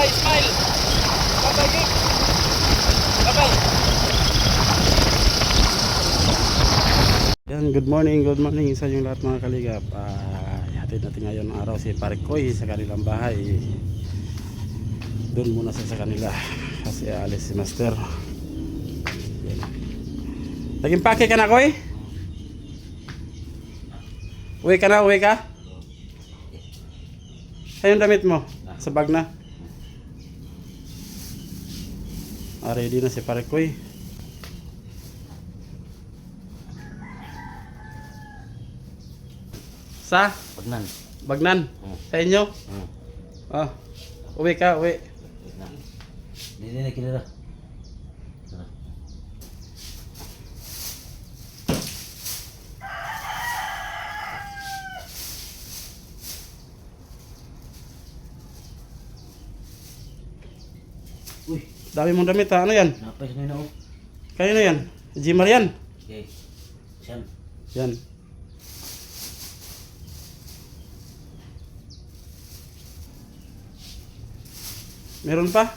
Bye-bye, smile. Bye-bye, Gig. Bye-bye. Yan, good morning sa inyong lahat mga kaligap. Hatid natin ngayon ang araw si Parikoy sa kanilang bahay. Doon muna sa kanila kasi alis si Master. Naging pake ka na, Koy? Uwi ka na, uwi ka? Saan yung damit mo? Sa bag na? Ready na si Parikoy. Sa? Bagnan. Bagnan? Sa inyo? Oh, uwi ka, uwi. Hindi na kilala. Uy, Dami mong damit ha. Ano yan? napay sa nila oh. Kanino yan? Jimar yan? Okay. Siyan. Yan. Meron pa?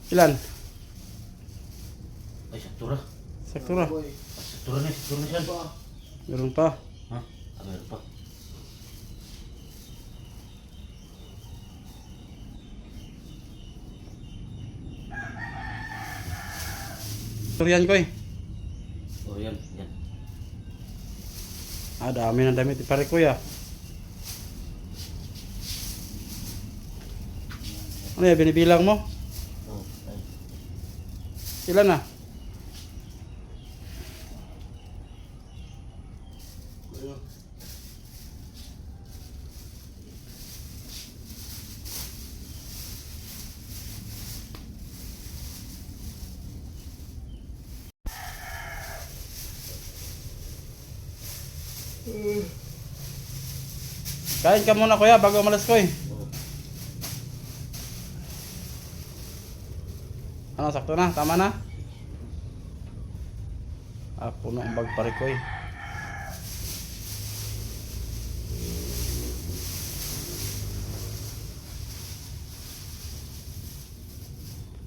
Ilan? Ay, saktura. Saktura. Saktura na siyan. Meron pa. Ha? Meron pa. Turian ko eh. Oh, yan. Yan. Dami ng damit ni Parikoy ah. Ano yan? Binibilang mo? Oh, ay. Ilan na? Kain ka muna kuya bago umalis ko eh. Ano, sakto na? Tama na? Puno ang bag Parikoy.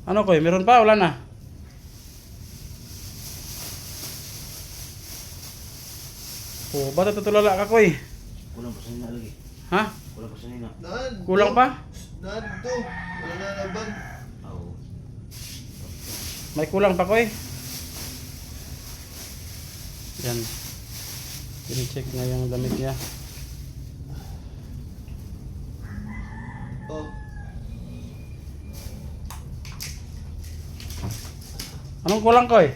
Ano koy? Meron pa? Wala na? Oh, ba't tutulala ka koy? Kulang pa sa nila lagi. Ha? Kulang pa sa nila. Kulang pa? Nandito. Wala na laban. Oo. May kulang pa koy? Yan. Pini-check na yung damit niya. Oh. Anong kulang koy?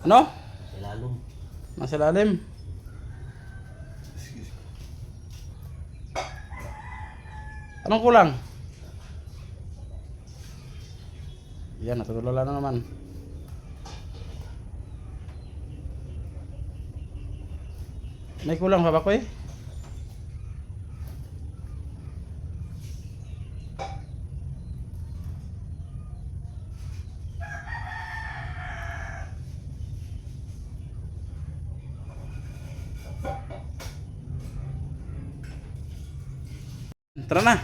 Ano? Sa lalong. Nasa lalim. Anong kulang? Yan, natutulala na naman. May kulang pa ba ko eh? Tara na.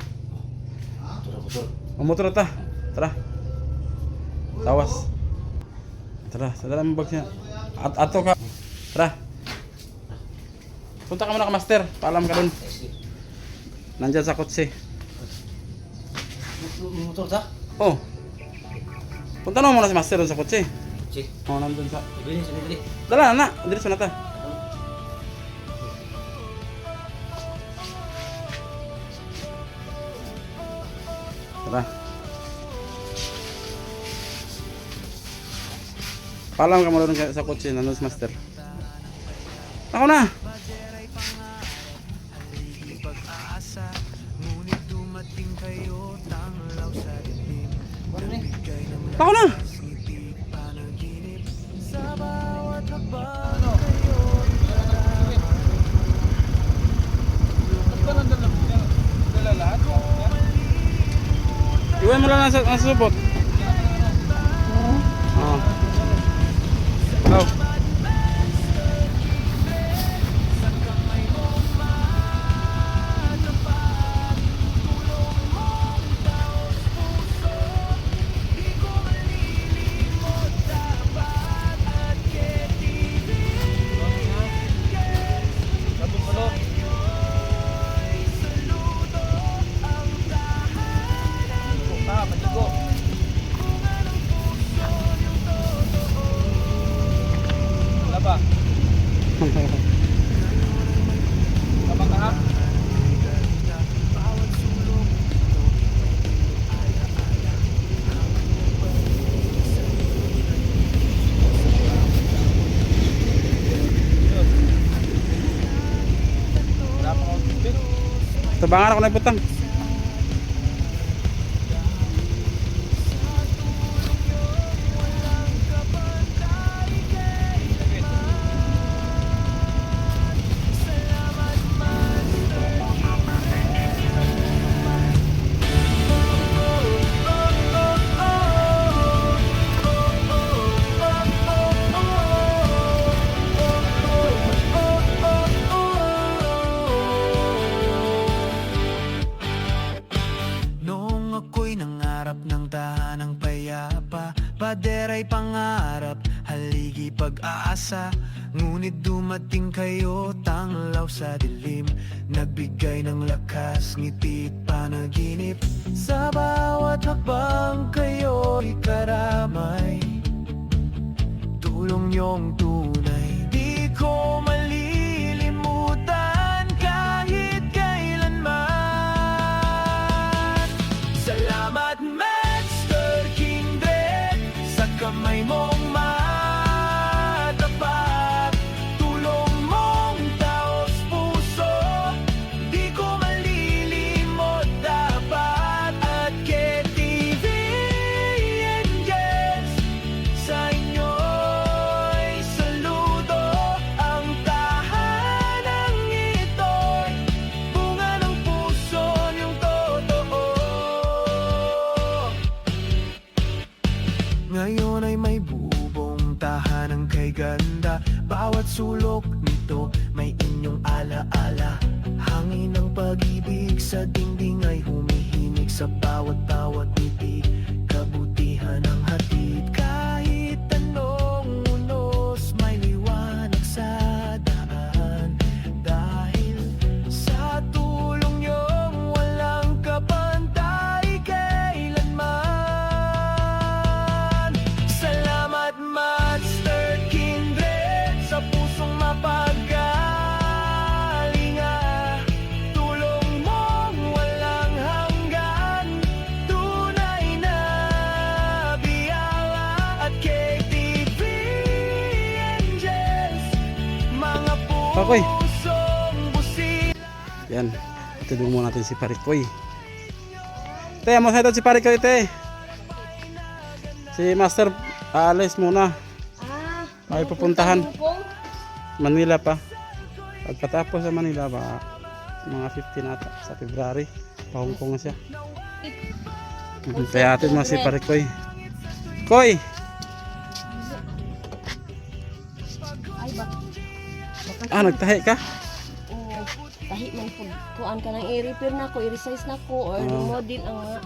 Motor. Mamotor ta. Tara. Tawas. Tara, sa dalam bag niya. Ato ka. Tara. Punta ka muna ka master. Paalam ka dun. Nandyan sa kotse. Motor ta? Oh. Punta na muna si master dun sa kotse. Check. Oh, nandun sa. Dili, dili. Dala na. Diretso na ta. Tara. Paalam ka muna dun sa kotse. Nandun si master. Ako na. Ako na. Iwan mo lang nasa supot. Oh. Oh. Tabangan ako na ibutang. Noong ako'y nangarap ng tahanang payapa, padera'y pangarap, haligi pag-asa. Ngunit dumating kayo, tanglaw sa dilim, nagbigay ng lakas, ngiti't panaginip. Sa bawat hakbang kayo'y karamay, tulong niyong tunay, di ko malilimutan kahit kailanman. Salamat Master Kindred, sa kamay mong matapat, tulong mong taos puso, di ko malilimot dapat. At KTV Angels, sa inyo'y saludo. Ang tahanang ito'y bunga ng puso niyong totoo. Ngayon ay may bubong tahanang kay ganda, bawat sulok nito may inyong alaala. Hangin ng pag-ibig sa dingding ay humihimig sa bawat ngiti, kabutihan ang hatid. Kahit anong unos may liwanag sa daan, dahil sa tulong niyong walang kapantay kailanman. Salamat Master Kindred, sa pusong mapagalinga, tulong mong walang hanggan, tunay na biyaya. At KTV Angels, mga Pakoy. pusong busila. Yan. Itulong mo natin si Parikoy. Te, mo sa ito si Parikoy, te. Si Master, aalis muna. Ay, pupuntahan. Manila pa. Pagkatapos sa Manila ba, mga 15 ata sa February. Pa-Hong Kong na siya. Kaya atin mo si Parikoy. Koy! Ay ba? Ah, nagtahi ka? Oo. Tahi man po. Kuan ka nang i-repair na ko, i-resize na ko, or model ang nga.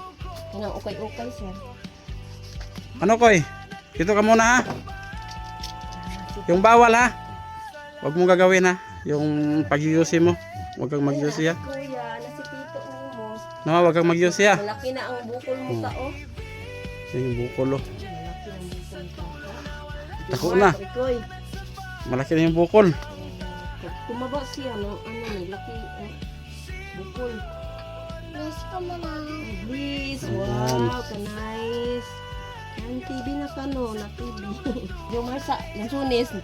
Kanang ukay-ukay sir. Ano, Koy? Dito ka muna, ha? Yung bawal, ha? Huwag mong gagawin, ha? Yung pag-yusi mo. Huwag kang mag-yusi, ha? Kuya, nasi tito mo. No, huwag kang mag-yusi, ha? Malaki na ang bukol mo ka oh. Yung bukol, oh. Malaki ang bukol ka. Tako na. Rikoy. Malaki na yung bukol. Pag tumaba siya ng ano, may laki bukol. Please ka muna. Please, Ayan. wow, ka nice. Ang TV na ka no, na TV. Yung marsa, yung sunis.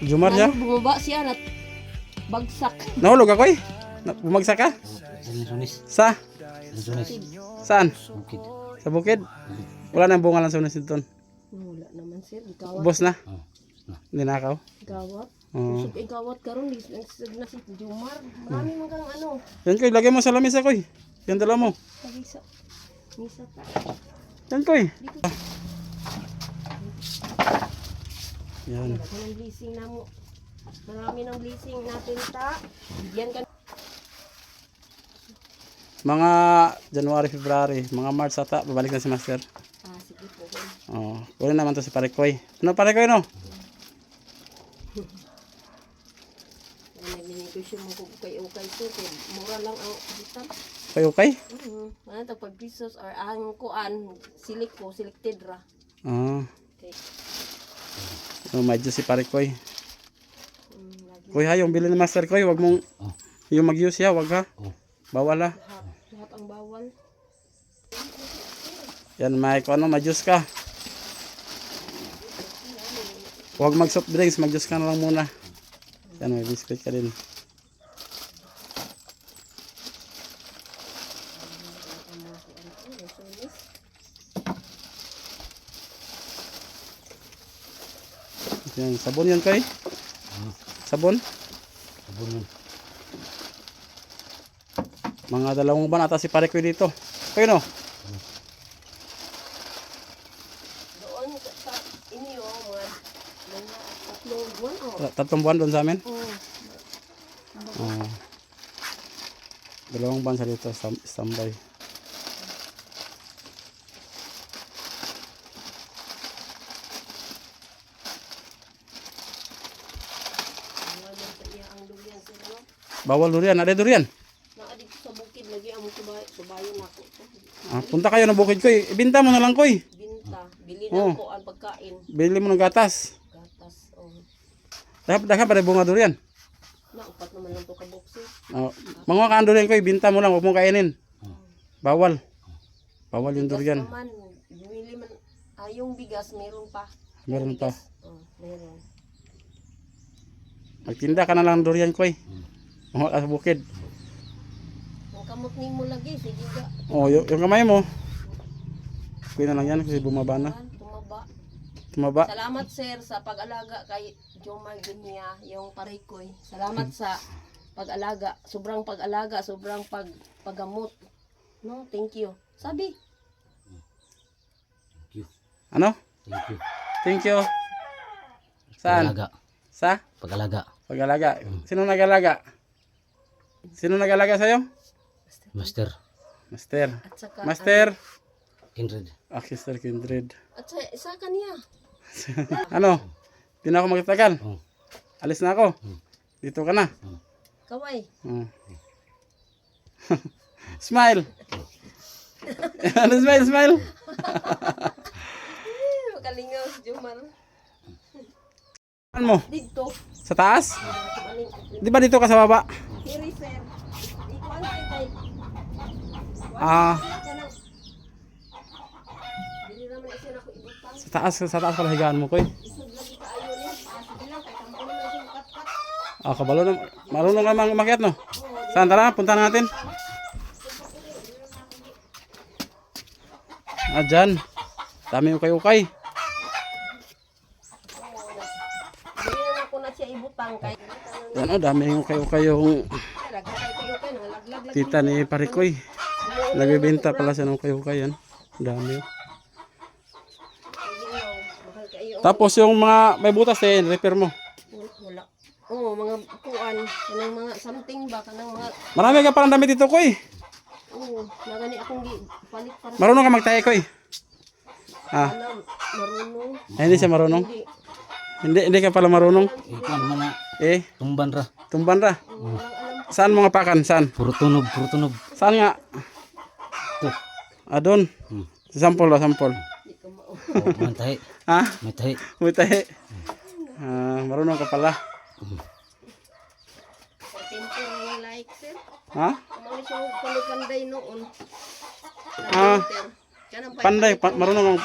Jumar siya? Bumaba siya na bagsak. Nahulog ako, eh. Bumagsak ka? Sunis. Sa? Sunis. Saan? Bukid. Sa bukid? Wala nang bunga lang sa unis doon. Wala naman sir, igawat. Ubos na? Oh. Ninakaw? Igawat. Oo. Usog igawat karon na si Jumar. Marami man kang ano. Yan, Koy. Lagay mo sa lamisa, Koy. Yan, dala mo. Tagisa. Misa ta. Yan, Koy. Yan. Wala ka ng blessing na mo. Marami ng blessing natin ta. Bigyan ka. Mga January, February, mga March ata, babalik na si Master. Sige po. Oh, kunin naman to si Parikoy. Ano Parikoy, no? Nag-negosyo mo kung ukay-ukay sir. Kaya mura lang ang bitan. Okay? Ano ito pag pesos or ang kuan, selected ra. Ah. Okay. Oh, medyo si Parikoy. Lagi Koy, ha, yung bili ni Master Koy, wag mong yung mag-use ya, wag ha. Oh. Bawal ha. lahat ang bawal. Yan, may kung ano, mag-juice ka. Huwag mag-soft drinks, mag-juice ka na lang muna. Yan, may biscuit ka din. Yan, sabon yan koy. Sabon. Sabon yun. Mga 2 buwan ata si pare ko dito. Koy no? Doon sa inyo, mga 3 buwan o. 3 buwan doon sa amin. Oo. Oo. 2 buwan sa dito, standby. Wala sa iya ang durian sir, no? Bawal durian, ada durian. Naadik sa bukid lagi ang subayo na ako. Ah, punta kayo ng bukid koy. Ibenta mo na lang koy. Binta, bili Oo. na ko ang pagkain. Bili mo ng gatas. Gatas, oh. Dapat pa bunga durian. Naupat naman lang to ka boxer. Oh, mga kaan durian koy, binta mo lang, huwag mo kainin. Bawal. Bawal yung durian. Bigas naman, bumili man, yung bigas, meron pa. Meron pa. Oh, meron. Magtinda ka na lang durian koy. Mga ka sa bukid. Ang kamot ni mo lagi, sige ka. Oh, yung kamay mo. Kuy na lang yan kasi bumaba na. Tumaba. Tumaba. Salamat sir sa pag-alaga kay Jomar Gunya, yung parikoy. Salamat sa pag-alaga, sobrang paggamot. No, thank you. Sabi, Ano? Thank you. Thank you. Saan? Pag-alaga. Sa? Pag-alaga. Pag-alaga. Sino nag-alaga? Sino nag-alaga sa'yo? Master. Master. at saka Master. Kindred. Ah, Sister Kindred. At sa isa kaniya. Ano? Di na ako magtagal. Oh. Alis na ako. Dito ka na. Kaway. Oh. Smile. Ano smile, smile? Makalingaw si Jomar. Ano mo? Dito. Sa taas? Maling. Di ba dito ka sa baba? Here sir. Ikuan kay. Ah, Dili naman isa na ko ibutang. sa taas pala higaan mo, koy. Isog lagi ka ayo ni. Sige lang kay kampo na lang siya kat-kat. Ah, kabalo na. Marunong ka mang umakyat, no? Saan? Tara, punta natin. Ah, dyan. Dami ukay-ukay. Dili na ko na siya ibutang kay. Yan, oh, dami ukay-ukay yung Laglag. tita ni Parikoy. Nagbibenta pala siya ng ukay-ukay yan. Dami. Tapos yung mga may butas eh, repair mo. Wala. Oh, mga kuan, kanang mga something ba kanang mga Marami ka palang damit dito, koy. nagani akong palit para Marunong ka magtahi, koy. Ah, marunong. ay, hindi siya marunong. Hindi ka pala marunong. Ikaw naman na. Eh, Tumban ra. tumban ra. Walang alam. Saan mga pakan? Saan? Puro tunog, puro tunog. Saan nga? Ito. Ah, doon. Sampol ba, sampol. Di ka mao. Oh, may tahi. Ha? May tahi. May tahi. Ah, marunong ka pala. Tempo yung like sir. Ha? Mga siya panday noon. Ah, Kanang panday. Marunong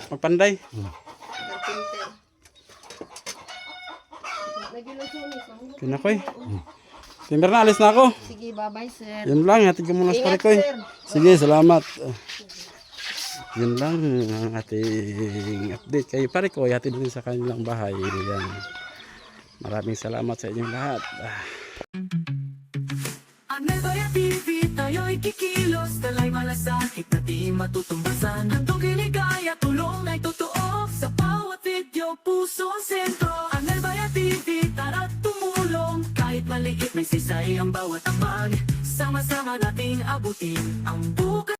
magpanday. Pinter. Nagilan siya ni Kinakoy. Timber na, alis na ako. Sige, bye-bye sir. Yun lang, hatid ko muna sa Ingat Parikoy. sir. Sige, salamat. Yun lang ang ating update kay Parikoy. Hatid din sa kanilang bahay. Yan. Maraming salamat sa inyong lahat. Anelbaya TV, tayo'y kikilos, talay malasakit na di matutumbasan. Handog iligaya, tulong ay totoo, sa bawat video, puso ang sentro. Anelbaya TV, tara't tumulong, kahit maliit may sisay ang bawat ambag. Sama-sama nating abutin ang bukas.